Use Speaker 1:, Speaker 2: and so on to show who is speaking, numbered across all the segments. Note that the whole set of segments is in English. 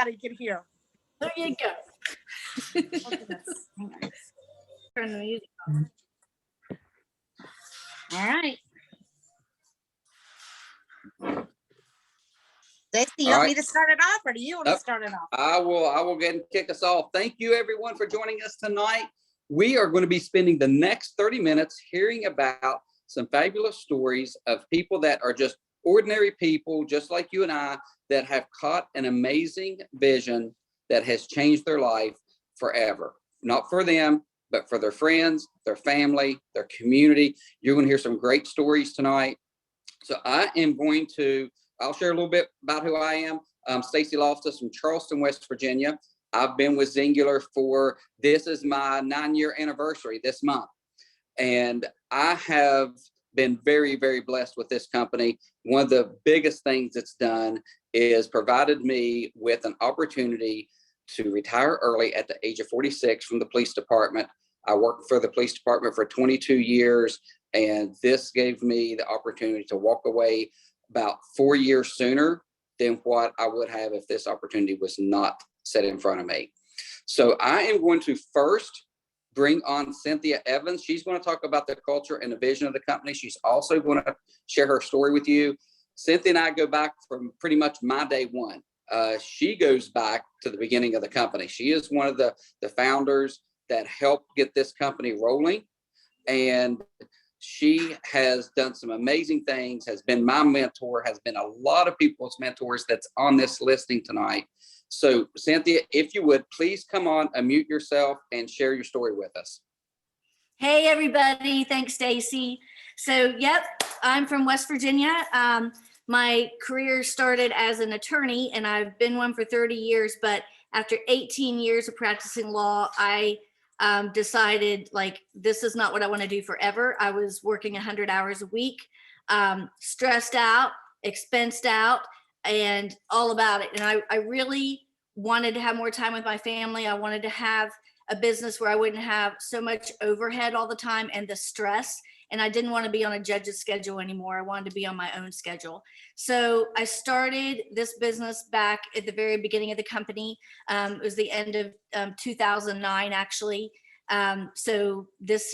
Speaker 1: everybody can hear.
Speaker 2: There you go.
Speaker 1: Oh, goodness. Hang on.
Speaker 2: Turn the music on.
Speaker 1: All right. Stacy, you
Speaker 3: All
Speaker 1: want
Speaker 3: right.
Speaker 1: me to start it off, or do you want to
Speaker 3: Yep.
Speaker 1: start it off?
Speaker 3: I will go ahead and kick us off. Thank you everyone for joining us tonight. We are going to be spending the next 30 minutes hearing about some fabulous stories of people that are just ordinary people, just like you and I, that have caught an amazing vision that has changed their life forever. Not for them, but for their friends, their family, their community. You're going to hear some great stories tonight. So I'll share a little bit about who I am. Stacy Loftus from Charleston, West Virginia. I've been with Zingular this is my 9-year anniversary this month. And I have been very, very blessed with this company. One of the biggest things it's done is provided me with an opportunity to retire early at the age of 46 from the police department. I worked for the police department for 22 years, and this gave me the opportunity to walk away about 4 years sooner than what I would have if this opportunity was not set in front of me. So I am going to first bring on Cynthia Evans. She's going to talk about the culture and the vision of the company. She's also going to share her story with you. Cynthia and I go back from pretty much my day one. She goes back to the beginning of the company. She is one of the founders that helped get this company rolling. And she has done some amazing things, has been my mentor, has been a lot of people's mentors that's on this listing tonight. So Cynthia, if you would, please come on, unmute yourself and share your story with us.
Speaker 2: Hey, everybody. Thanks, Stacy. So, yep, I'm from West Virginia. My career started as an attorney, and I've been one for 30 years. But after 18 years of practicing law, I decided, like, this is not what I want to do forever. I was working 100 hours a week, stressed out, expensed out, and all about it. And I really wanted to have more time with my family. I wanted to have a business where I wouldn't have so much overhead all the time and the stress. And I didn't want to be on a judge's schedule anymore. I wanted to be on my own schedule. So I started this business back at the very beginning of the company. It was the end of 2009, actually. So this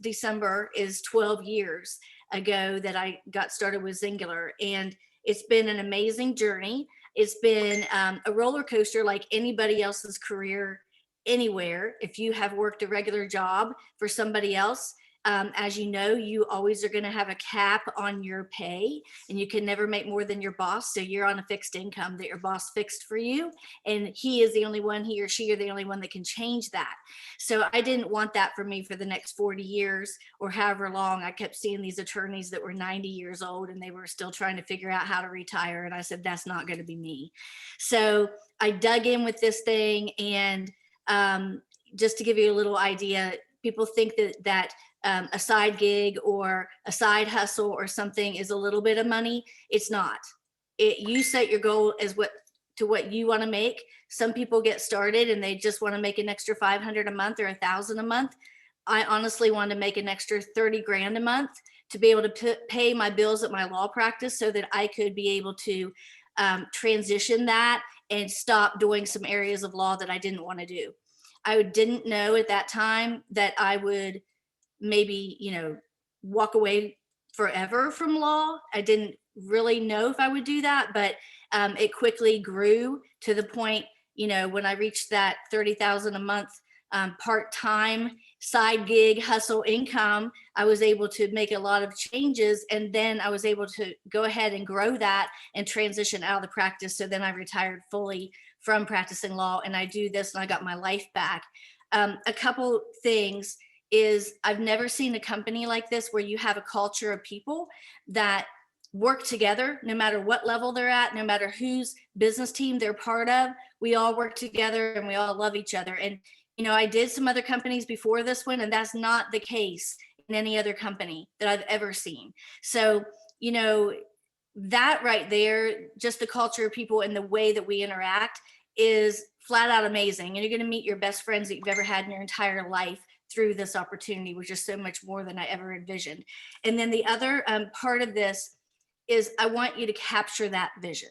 Speaker 2: December is 12 years ago that I got started with Zingular. And it's been an amazing journey. It's been a roller coaster like anybody else's career anywhere. If you have worked a regular job for somebody else, as you know, you always are going to have a cap on your pay, and you can never make more than your boss. So you're on a fixed income that your boss fixed for you, and he or she are the only one that can change that. So I didn't want that for me for the next 40 years or however long. I kept seeing these attorneys that were 90 years old and they were still trying to figure out how to retire. And I said, that's not going to be me. So I dug in with this thing, and just to give you a little idea, people think that a side gig or a side hustle or something is a little bit of money. It's not. You set your goal as what you want to make. Some people get started and they just want to make an extra $500 a month or $1,000 a month. I honestly wanted to make an extra 30 grand a month to be able to pay my bills at my law practice so that I could be able to transition that and stop doing some areas of law that I didn't want to do. I didn't know at that time that I would maybe, walk away forever from law. I didn't really know if I would do that, but it quickly grew to the point, when I reached that 30,000 a month part-time side gig hustle income, I was able to make a lot of changes. And then I was able to go ahead and grow that and transition out of the practice. So then I retired fully from practicing law, and I do this and I got my life back. A couple things is I've never seen a company like this where you have a culture of people that work together, no matter what level they're at, no matter whose business team they're part of. We all work together and we all love each other. And, I did some other companies before this one, and that's not the case in any other company that I've ever seen. So, that right there, just the culture of people and the way that we interact is flat out amazing. And you're going to meet your best friends that you've ever had in your entire life through this opportunity, which is so much more than I ever envisioned. And then the other part of this is I want you to capture that vision.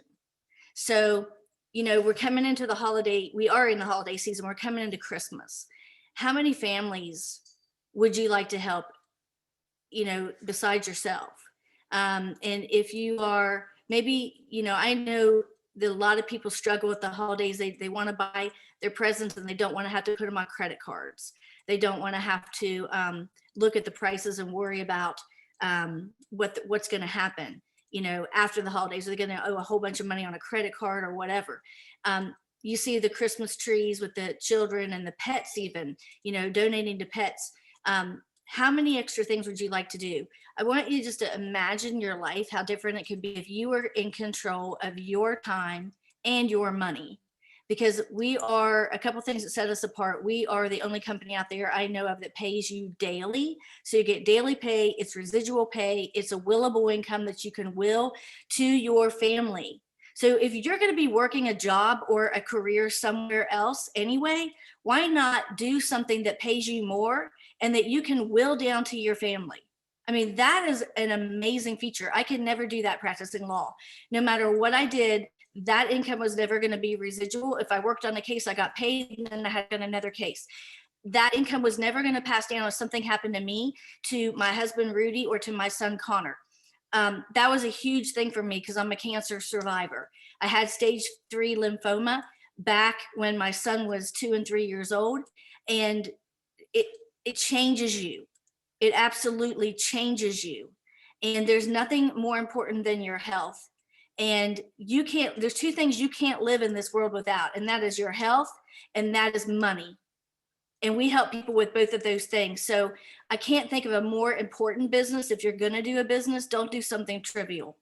Speaker 2: So you know, we're coming into the holiday, we are in the holiday season, we're coming into Christmas. How many families would you like to help, you know, besides yourself? And if you are maybe, you know, I know that a lot of people struggle with the holidays. They want to buy their presents and they don't want to have to put them on credit cards. They don't want to have to look at the prices and worry about what's going to happen, you know, after the holidays. Are they going to owe a whole bunch of money on a credit card or whatever? You see the Christmas trees with the children and the pets even, you know, donating to pets. How many extra things would you like to do? I want you just to imagine your life, how different it could be if you were in control of your time and your money. Because we are, a couple things that set us apart. We are the only company out there I know of that pays you daily. So you get daily pay, it's residual pay, it's a willable income that you can will to your family. So if you're going to be working a job or a career somewhere else anyway, why not do something that pays you more and that you can will down to your family? I mean, that is an amazing feature. I could never do that practicing law. No matter what I did, that income was never going to be residual. If I worked on a case, I got paid, and then I had another case. That income was never going to pass down if something happened to me, to my husband, Rudy, or to my son, Connor. That was a huge thing for me because I'm a cancer survivor. I had stage 3 lymphoma back when my son was 2 and 3 years old, and it changes you. It absolutely changes you. And there's nothing more important than your health. And you can't, there's 2 things you can't live in this world without, and that is your health and that is money. And we help people with both of those things. So I can't think of a more important business. If you're going to do a business, don't do something trivial.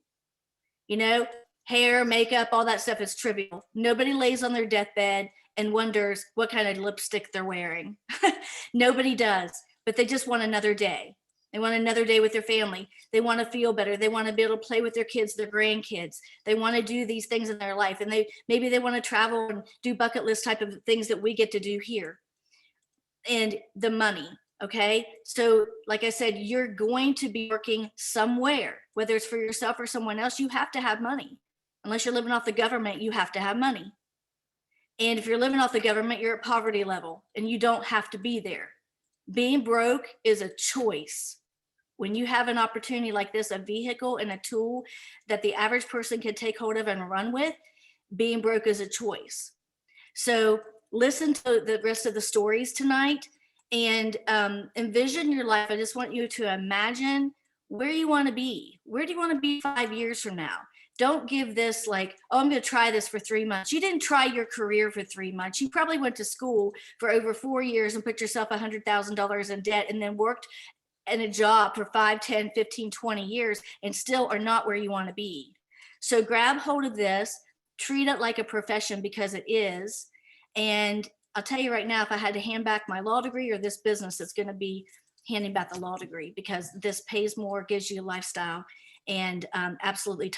Speaker 2: You know, hair, makeup, all that stuff is trivial. Nobody lays on their deathbed and wonders what kind of lipstick they're wearing. Nobody does, but they just want another day. They want another day with their family. They want to feel better. They want to be able to play with their kids, their grandkids. They want to do these things in their life. And maybe they want to travel and do bucket list type of things that we get to do here. And the money, okay? So like I said, you're going to be working somewhere, whether it's for yourself or someone else. You have to have money. Unless you're living off the government, you have to have money. And if you're living off the government, you're at poverty level and you don't have to be there. Being broke is a choice. When you have an opportunity like this, a vehicle and a tool that the average person can take hold of and run with, being broke is a choice. So listen to the rest of the stories tonight and envision your life. I just want you to imagine where you want to be. Where do you want to be 5 years from now? Don't give this like, oh, I'm going to try this for 3 months. You didn't try your career for 3 months. You probably went to school for over 4 years and put yourself $100,000 in debt and then worked in a job for 5, 10, 15, 20 years and still are not where you want to be. So grab hold of this, treat it like a profession because it is. And I'll tell you right now, if I had to hand back my law degree or this business, it's going to be handing back the law degree because this pays more, gives you a lifestyle and absolute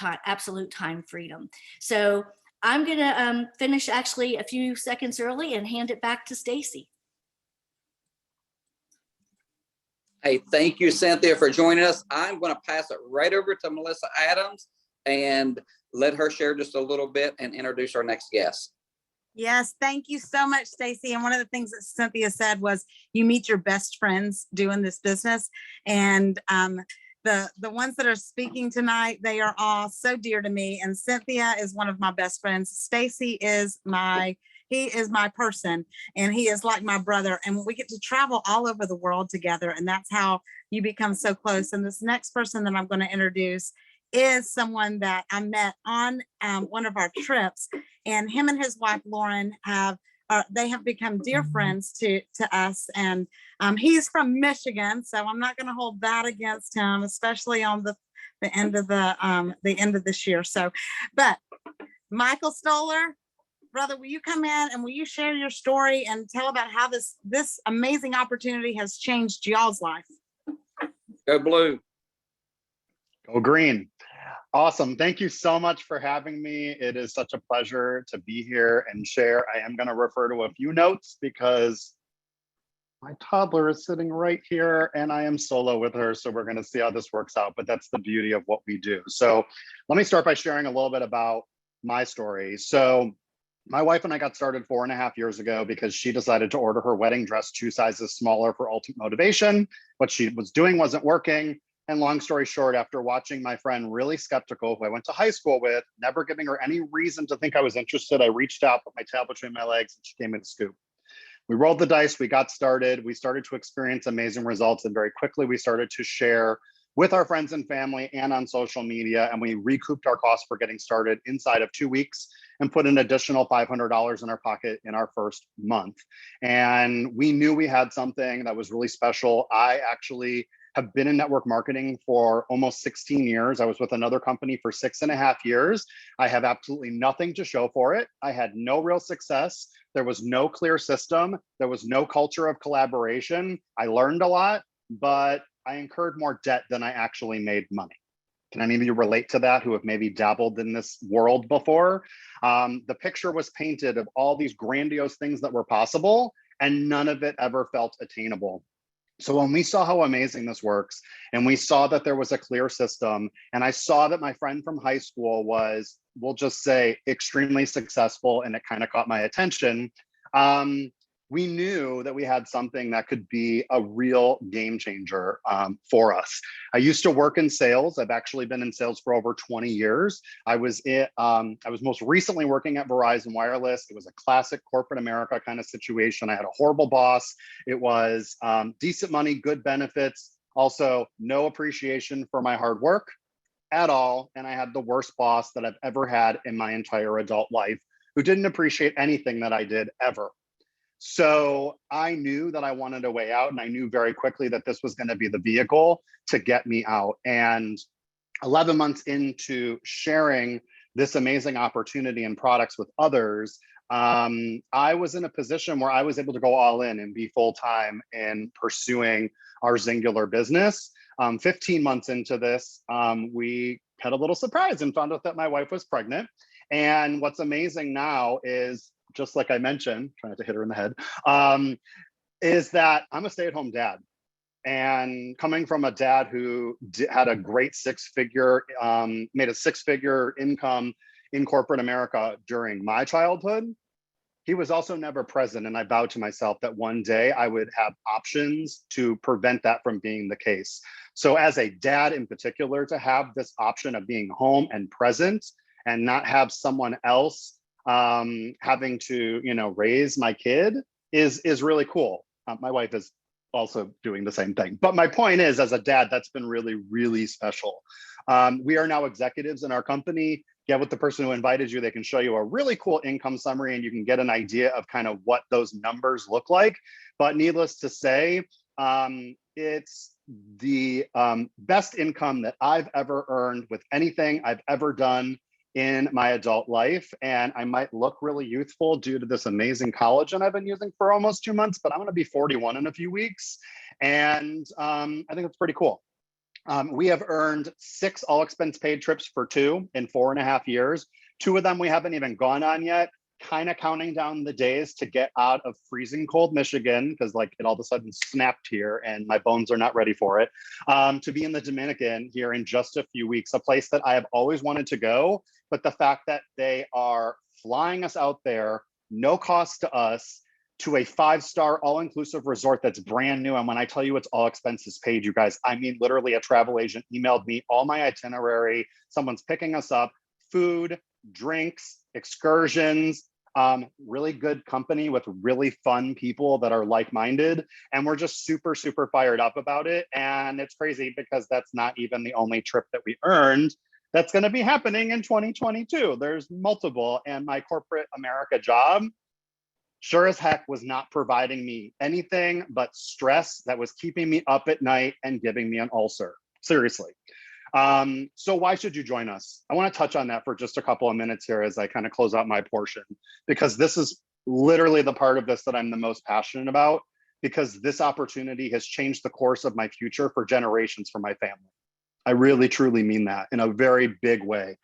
Speaker 2: time freedom. So I'm going to finish actually a few seconds early and hand it back to Stacy.
Speaker 3: Hey, thank you, Cynthia, for joining us. I'm going to pass it right over to Melissa Adams and let her share just a little bit and introduce our next guest.
Speaker 1: Yes, thank you so much, Stacy. And one of the things that Cynthia said was you meet your best friends doing this business. And the ones that are speaking tonight, they are all so dear to me. And Cynthia is one of my best friends. Stacy is he is my person and he is like my brother. And we get to travel all over the world together. And that's how you become so close. And this next person that I'm going to introduce is someone that I met on one of our trips, and him and his wife Lauren they have become dear friends to us. And he's from Michigan, so I'm not going to hold that against him, especially on the end of the end of this year. So, but Michael Stoller, brother, will you come in and will you share your story and tell about how this amazing opportunity has changed y'all's life?
Speaker 3: Go Blue.
Speaker 4: Go Green. Awesome. Thank you so much for having me. It is such a pleasure to be here and share. I am going to refer to a few notes because my toddler is sitting right here and I am solo with her. So we're going to see how this works out, but that's the beauty of what we do. So let me start by sharing a little bit about my story. So My wife and I got started 4.5 years ago because she decided to order her wedding dress 2 sizes smaller for ultimate motivation. What she was doing wasn't working. And long story short, after watching my friend really skeptical, who I went to high school with, never giving her any reason to think I was interested, I reached out, put my tail between my legs, and she came in to scoop. We rolled the dice, we got started, we started to experience amazing results, and very quickly we started to share with our friends and family and on social media, and we recouped our costs for getting started inside of 2 weeks and put an additional $500 in our pocket in our first month. And we knew we had something that was really special. I actually have been in network marketing for almost 16 years. I was with another company for 6.5 years. I have absolutely nothing to show for it. I had no real success. There was no clear system. There was no culture of collaboration. I learned a lot, but I incurred more debt than I actually made money. Can any of you relate to that who have maybe dabbled in this world before? The picture was painted of all these grandiose things that were possible, and none of it ever felt attainable. So when we saw how amazing this works, and we saw that there was a clear system, and I saw that my friend from high school was, we'll just say, extremely successful, and it kind of caught my attention, we knew that we had something that could be a real game changer for us. I used to work in sales. I've actually been in sales for over 20 years. I was most recently working at Verizon Wireless. It was a classic corporate America kind of situation. I had a horrible boss. It was decent money, good benefits, also no appreciation for my hard work at all. And I had the worst boss that I've ever had in my entire adult life, who didn't appreciate anything that I did ever. So I knew that I wanted a way out, and I knew very quickly that this was going to be the vehicle to get me out. And 11 months into sharing this amazing opportunity and products with others, I was in a position where I was able to go all in and be full-time in pursuing our Zingular business. 15 months into this, we had a little surprise and found out that my wife was pregnant. And what's amazing now is, just like I mentioned, trying not to hit her in the head, is that I'm a stay-at-home dad. And coming from a dad who had a great made a six-figure income in corporate America during my childhood, he was also never present. And I vowed to myself that one day I would have options to prevent that from being the case. So as a dad in particular, to have this option of being home and present and not have someone else having to, raise my kid is really cool. My wife is also doing the same thing. But my point is, as a dad, that's been really, really special. We are now executives in our company. Get with the person who invited you. They can show you a really cool income summary, and you can get an idea of kind of what those numbers look like. But needless to say, it's the best income that I've ever earned with anything I've ever done in my adult life. And I might look really youthful due to this amazing collagen I've been using for almost 2 months, but I'm going to be 41 in a few weeks. And I think it's pretty cool. We have earned 6 all expense paid trips for 2 in 4.5 years. 2 of them we haven't even gone on yet, kind of counting down the days to get out of freezing cold Michigan, because it all of a sudden snapped here and my bones are not ready for it, to be in the Dominican here in just a few weeks, a place that I have always wanted to go. But the fact that they are flying us out there, no cost to us, to a 5-star all-inclusive resort that's brand new. And when I tell you it's all expenses paid, you guys, I mean, literally a travel agent emailed me all my itinerary. Someone's picking us up, food, drinks, excursions, really good company with really fun people that are like-minded. And we're just super, super fired up about it. And it's crazy because that's not even the only trip that we earned that's going to be happening in 2022. There's multiple. And my corporate America job sure as heck was not providing me anything but stress that was keeping me up at night and giving me an ulcer. Seriously. So why should you join us? I want to touch on that for just a couple of minutes here as I kind of close out my portion, because this is literally the part of this that I'm the most passionate about, because this opportunity has changed the course of my future for generations for my family. I really, truly mean that in a very big way.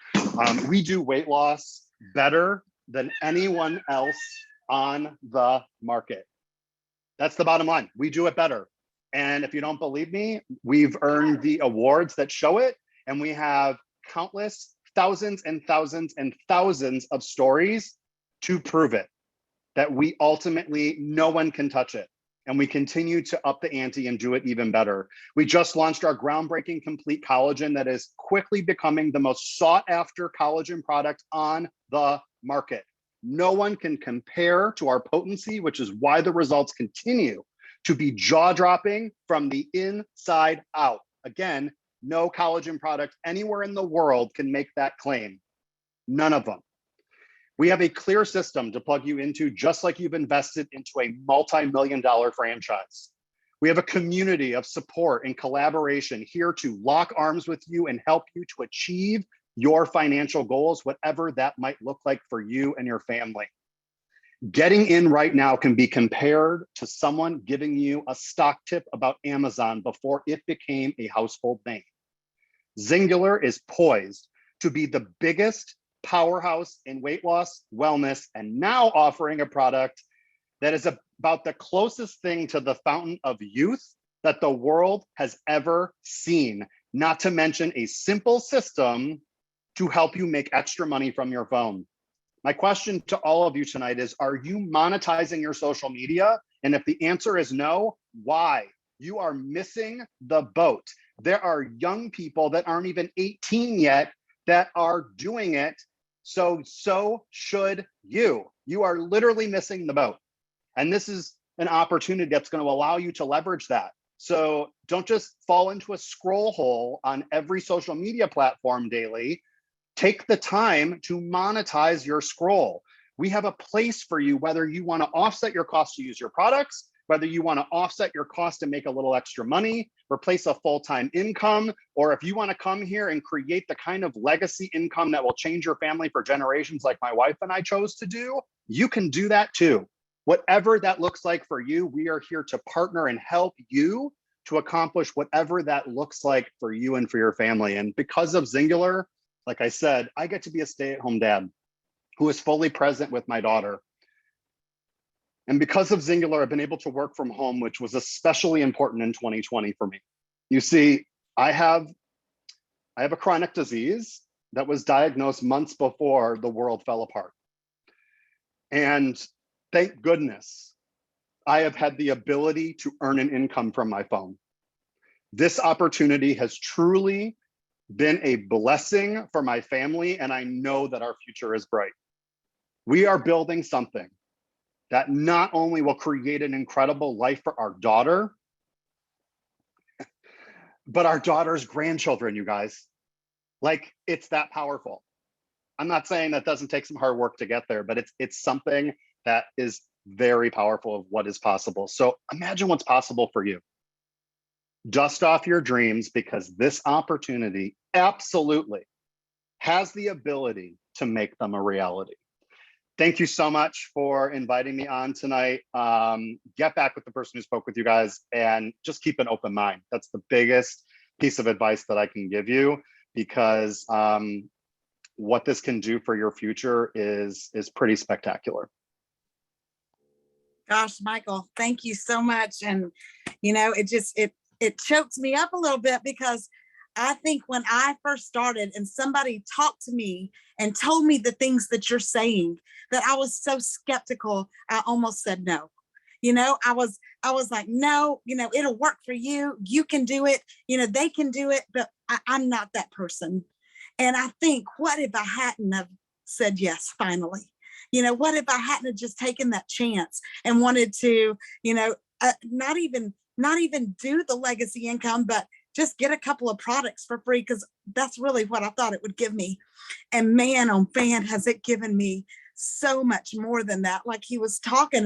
Speaker 4: We do weight loss better than anyone else on the market. That's the bottom line. We do it better. And if you don't believe me, we've earned the awards that show it. And we have countless thousands and thousands and thousands of stories to prove it, that we ultimately, no one can touch it. And we continue to up the ante and do it even better. We just launched our groundbreaking complete collagen that is quickly becoming the most sought after collagen product on the market. No one can compare to our potency, which is why the results continue to be jaw-dropping from the inside out. Again, no collagen product anywhere in the world can make that claim. None of them. We have a clear system to plug you into, just like you've invested into a multi-million-dollar franchise. We have a community of support and collaboration here to lock arms with you and help you to achieve your financial goals, whatever that might look like for you and your family. Getting in right now can be compared to someone giving you a stock tip about Amazon before it became a household name. Zingular is poised to be the biggest powerhouse in weight loss, wellness, and now offering a product that is about the closest thing to the fountain of youth that the world has ever seen, not to mention a simple system to help you make extra money from your phone. My question to all of you tonight is, are you monetizing your social media? And if the answer is no, why? You are missing the boat. There are young people that aren't even 18 yet that are doing it. So should you. You are literally missing the boat. And this is an opportunity that's going to allow you to leverage that. So don't just fall into a scroll hole on every social media platform daily. Take the time to monetize your scroll. We have a place for you, whether you want to offset your cost to use your products, whether you want to offset your cost to make a little extra money, replace a full-time income, or if you want to come here and create the kind of legacy income that will change your family for generations like my wife and I chose to do, you can do that too. Whatever that looks like for you, we are here to partner and help you to accomplish whatever that looks like for you and for your family. And because of Zingular, like I said, I get to be a stay-at-home dad who is fully present with my daughter. And because of Zingular, I've been able to work from home, which was especially important in 2020 for me. You see, I have a chronic disease that was diagnosed months before the world fell apart. And thank goodness, I have had the ability to earn an income from my phone. This opportunity has truly been a blessing for my family, and I know that our future is bright. We are building something that not only will create an incredible life for our daughter, but our daughter's grandchildren, you guys. Like, it's that powerful. I'm not saying that doesn't take some hard work to get there, but it's something that is very powerful of what is possible. So imagine what's possible for you. Dust off your dreams, because this opportunity absolutely has the ability to make them a reality. Thank you so much for inviting me on tonight. Get back with the person who spoke with you guys and just keep an open mind. That's the biggest piece of advice that I can give you, because what this can do for your future is pretty spectacular.
Speaker 1: Gosh, Michael, thank you so much. And, you know, it chokes me up a little bit, because I think when I first started and somebody talked to me and told me the things that you're saying, that I was so skeptical, I almost said no. You know, I was like, no, you know, it'll work for you. You can do it. You know, they can do it, but I'm not that person. And I think, what if I hadn't have said yes finally? You know, what if I hadn't have just taken that chance and wanted to, you know, not even do the legacy income, but just get a couple of products for free, because that's really what I thought it would give me. And man, oh man, has it given me so much more than that. Like he's talking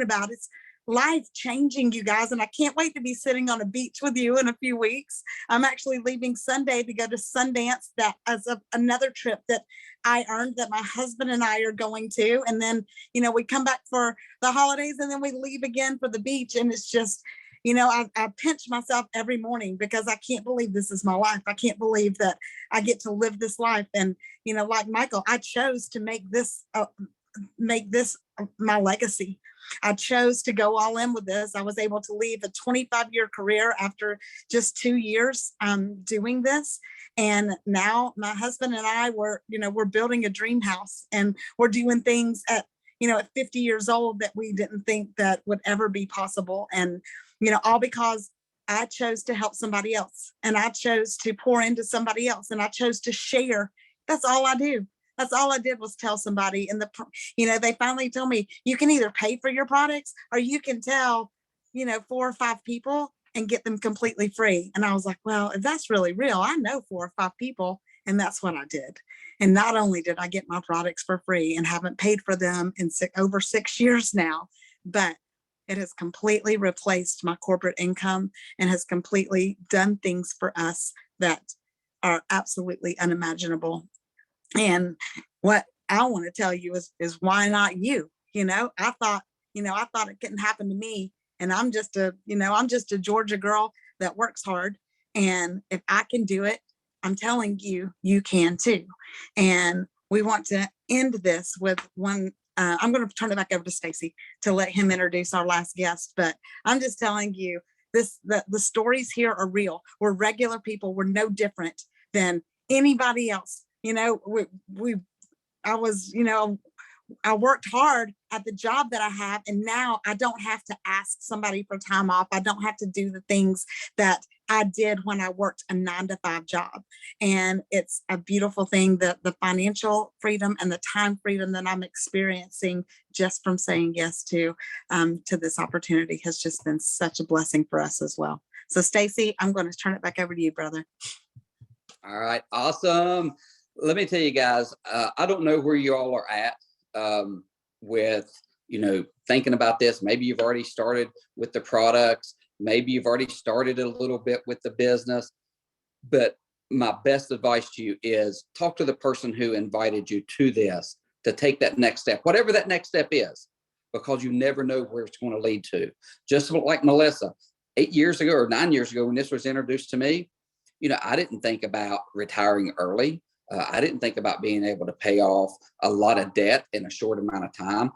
Speaker 1: about, it's life changing, you guys. And I can't wait to be sitting on a beach with you in a few weeks. I'm actually leaving Sunday to go to Sundance, that as another trip that I earned, that my husband and I are going to. And then, you know, we come back for the holidays and then we leave again for the beach. And it's just, you know, I pinch myself every morning, because I can't believe this is my life. I can't believe that I get to live this life. And, you know, like Michael, I chose to make this my legacy. I chose to go all in with this. I was able to leave a 25-year career after just 2 years doing this. And now my husband and I we're building a dream house, and we're doing things at 50 years old that we didn't think that would ever be possible. And, all because I chose to help somebody else, and I chose to pour into somebody else, and I chose to share. That's all I do. That's all I did was tell somebody. And they finally told me, you can either pay for your products or you can tell, 4 or 5 people and get them completely free. And I was like, well, if that's really real, I know 4 or 5 people. And that's what I did. And not only did I get my products for free and haven't paid for them in over 6 years now, but it has completely replaced my corporate income and has completely done things for us that are absolutely unimaginable. And what I want to tell you is why not you? I thought it couldn't happen to me. And I'm just a Georgia girl that works hard. And if I can do it, I'm telling you, you can too. And we want to end this with one. I'm going to turn it back over to Stacy to let him introduce our last guest. But I'm just telling you, the stories here are real. We're regular people. We're no different than anybody else. I worked hard at the job that I have, and now I don't have to ask somebody for time off. I don't have to do the things that I did when I worked a 9-to-5 job. And it's a beautiful thing, that the financial freedom and the time freedom that I'm experiencing just from saying yes to this opportunity has just been such a blessing for us as well. So Stacy, I'm going to turn it back over to you, brother.
Speaker 3: All right. Awesome. Let me tell you guys, I don't know where you all are at with, thinking about this. Maybe you've already started with the products. Maybe you've already started a little bit with the business. But my best advice to you is talk to the person who invited you to this, to take that next step, whatever that next step is, because you never know where it's going to lead to. Just like Melissa, 8 years ago or 9 years ago, when this was introduced to me, I didn't think about retiring early. I didn't think about being able to pay off a lot of debt in a short amount of time.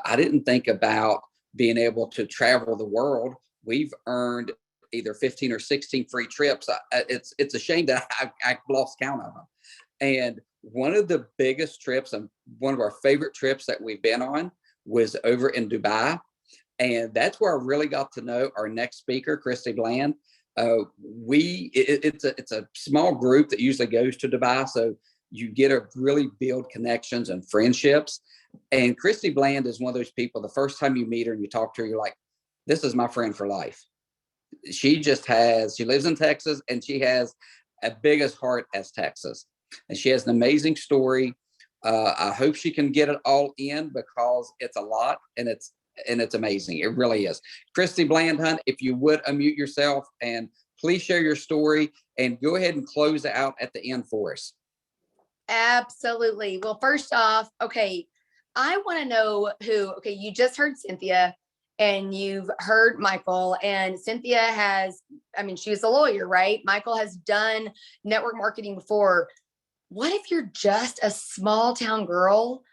Speaker 3: I didn't think about being able to travel the world. We've earned either 15 or 16 free trips. It's a shame that I lost count of them. And one of the biggest trips and one of our favorite trips that we've been on was over in Dubai. And that's where I really got to know our next speaker, Christy Bland. It's a small group that usually goes to Dubai, so you get to really build connections and friendships. And Christy Bland is one of those people, the first time you meet her and you talk to her, you're like, this is my friend for life. She lives in Texas, and she has as big a heart as Texas, and she has an amazing story. I hope she can get it all in, because it's a lot, and it's amazing. It really is. Christy Bland, Hunt, if you would unmute yourself and please share your story and go ahead and close out at the end for us.
Speaker 5: Absolutely. Well, first off, okay, I want to know you just heard Cynthia and you've heard Michael, and Cynthia she's a lawyer, right? Michael has done network marketing before. What if you're just a small town girl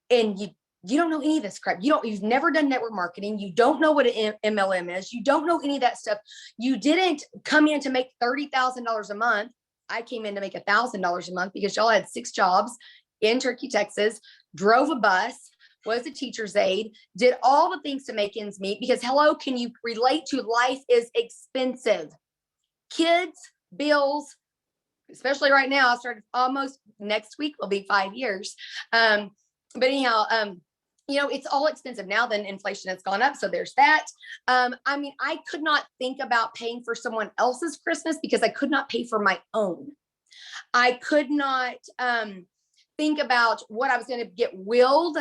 Speaker 5: and you don't know any of this crap? You've never done network marketing. You don't know what an MLM is. You don't know any of that stuff. You didn't come in to make $30,000 a month. I came in to make $1,000 a month because y'all had 6 jobs in Turkey, Texas, drove a bus, was a teacher's aide, did all the things to make ends meet, because hello, can you relate to life is expensive? Kids, bills, especially right now. I started almost next week will be 5 years. But anyhow, it's all expensive now. Then inflation has gone up. So there's that. I could not think about paying for someone else's Christmas because I could not pay for my own. I could not think about what I was going to get willed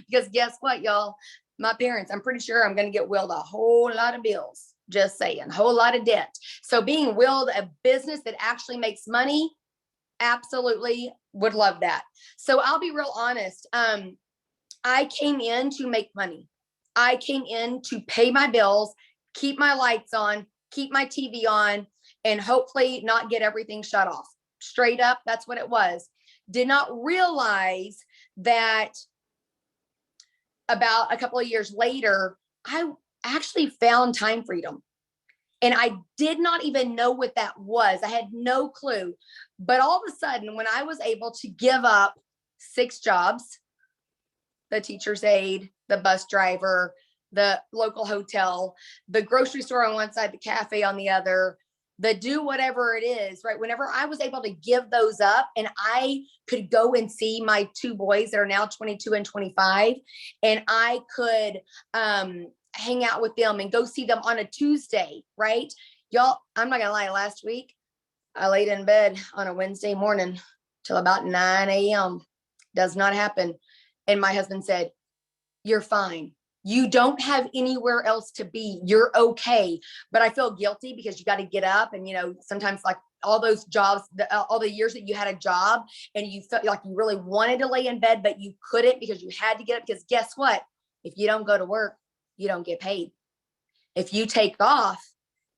Speaker 5: because guess what, y'all? My parents, I'm pretty sure I'm going to get willed a whole lot of bills. Just saying, a whole lot of debt. So being willed a business that actually makes money, absolutely would love that. So I'll be real honest. I came in to make money. I came in to pay my bills, keep my lights on, keep my TV on, and hopefully not get everything shut off. Straight up, that's what it was. Did not realize that about a couple of years later, I actually found time freedom. And I did not even know what that was. I had no clue. But all of a sudden, when I was able to give up 6 jobs, the teacher's aide, the bus driver, the local hotel, the grocery store on one side, the cafe on the other, the do whatever it is, right? Whenever I was able to give those up and I could go and see my 2 boys that are now 22 and 25, and I could hang out with them and go see them on a Tuesday, right? Y'all, I'm not gonna lie, last week, I laid in bed on a Wednesday morning till about 9 a.m. Does not happen. And my husband said, "You're fine. You don't have anywhere else to be. You're okay." But I feel guilty because you got to get up, and sometimes like all those jobs, all the years that you had a job and you felt like you really wanted to lay in bed, but you couldn't because you had to get up, because guess what? If you don't go to work, you don't get paid. If you take off,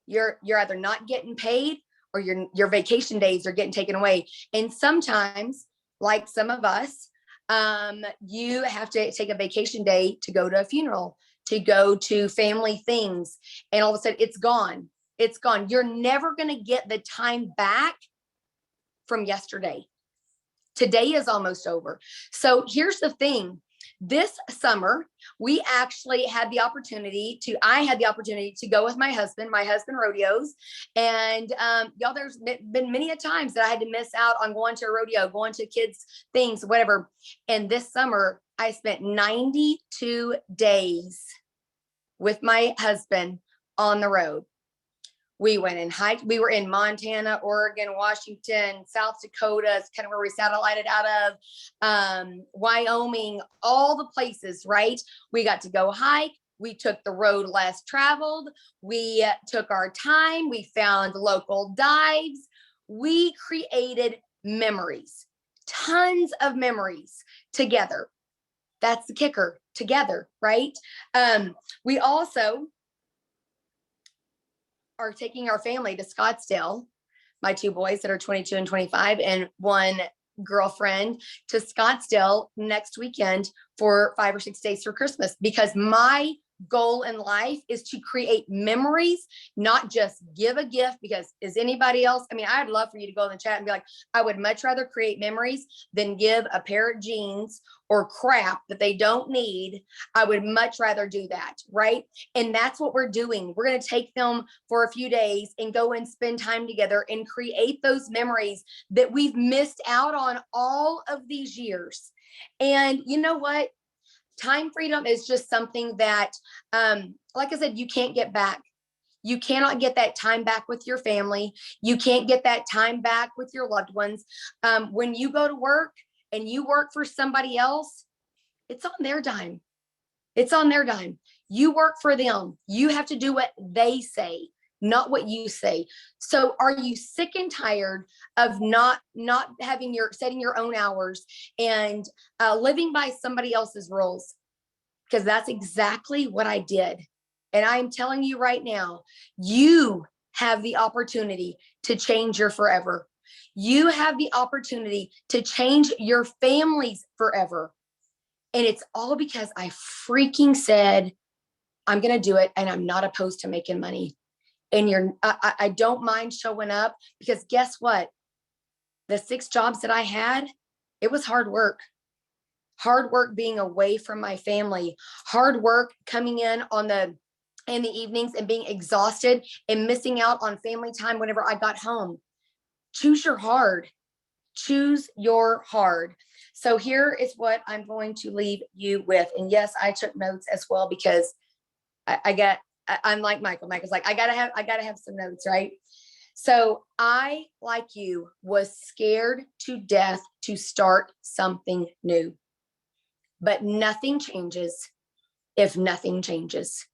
Speaker 5: you're either not getting paid or your vacation days are getting taken away. And sometimes, like some of us, you have to take a vacation day to go to a funeral, to go to family things, and all of a sudden it's gone. It's gone. You're never going to get the time back from yesterday. Today is almost over. So here's the thing. This summer, I had the opportunity to go with my husband rodeos. And y'all, there's been many a times that I had to miss out on going to a rodeo, going to kids' things, whatever. And this summer, I spent 92 days with my husband on the road. We went and hiked. We were in Montana, Oregon, Washington, South Dakota, is kind of where we satellited out of, Wyoming, all the places, right? We got to go hike. We took the road less traveled. We took our time. We found local dives. We created memories, tons of memories together. That's the kicker, together, right? We also are taking our family to Scottsdale, my 2 boys that are 22 and 25, and 1 girlfriend, to Scottsdale next weekend for 5 or 6 days for Christmas, because my goal in life is to create memories, not just give a gift. Because is anybody else? I mean, I'd love for you to go in the chat and be like, I would much rather create memories than give a pair of jeans or crap that they don't need. I would much rather do that, right? And that's what we're doing. We're going to take them for a few days and go and spend time together and create those memories that we've missed out on all of these years. And you know what? Time freedom is just something that, like I said, you can't get back. You cannot get that time back with your family. You can't get that time back with your loved ones. When you go to work and you work for somebody else, it's on their dime. It's on their dime. You work for them. You have to do what they say, not what you say. So are you sick and tired of not having setting your own hours and living by somebody else's rules? Because that's exactly what I did. And I'm telling you right now, you have the opportunity to change your forever. You have the opportunity to change your families forever. And it's all because I freaking said, I'm going to do it. And I'm not opposed to making money. And I don't mind showing up, because guess what? The 6 jobs that I had, it was hard work. Hard work being away from my family. Hard work coming in in the evenings and being exhausted and missing out on family time whenever I got home. Choose your hard. Choose your hard. So here is what I'm going to leave you with. And yes, I took notes as well, because I'm like Michael. Michael's like, I gotta have some notes, right? So I, like you, was scared to death to start something new. But nothing changes if nothing changes.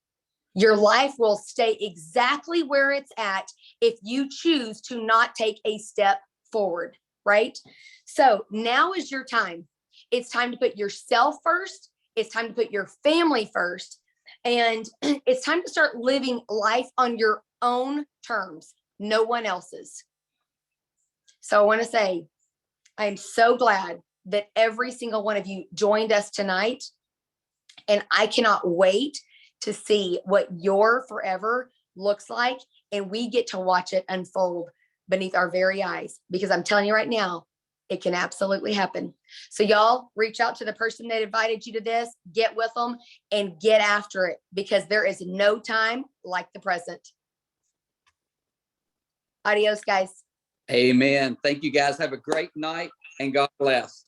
Speaker 5: Your life will stay exactly where it's at if you choose to not take a step forward, right? So now is your time. It's time to put yourself first. It's time to put your family first. And it's time to start living life on your own terms, no one else's. So I want to say, I'm so glad that every single one of you joined us tonight. And I cannot wait to see what your forever looks like and we get to watch it unfold beneath our very eyes, because I'm telling you right now, it can absolutely happen. So y'all reach out to the person that invited you to this, get with them and get after it, because there is no time like the present. Adios, guys.
Speaker 3: Amen. Thank you guys. Have a great night and God bless.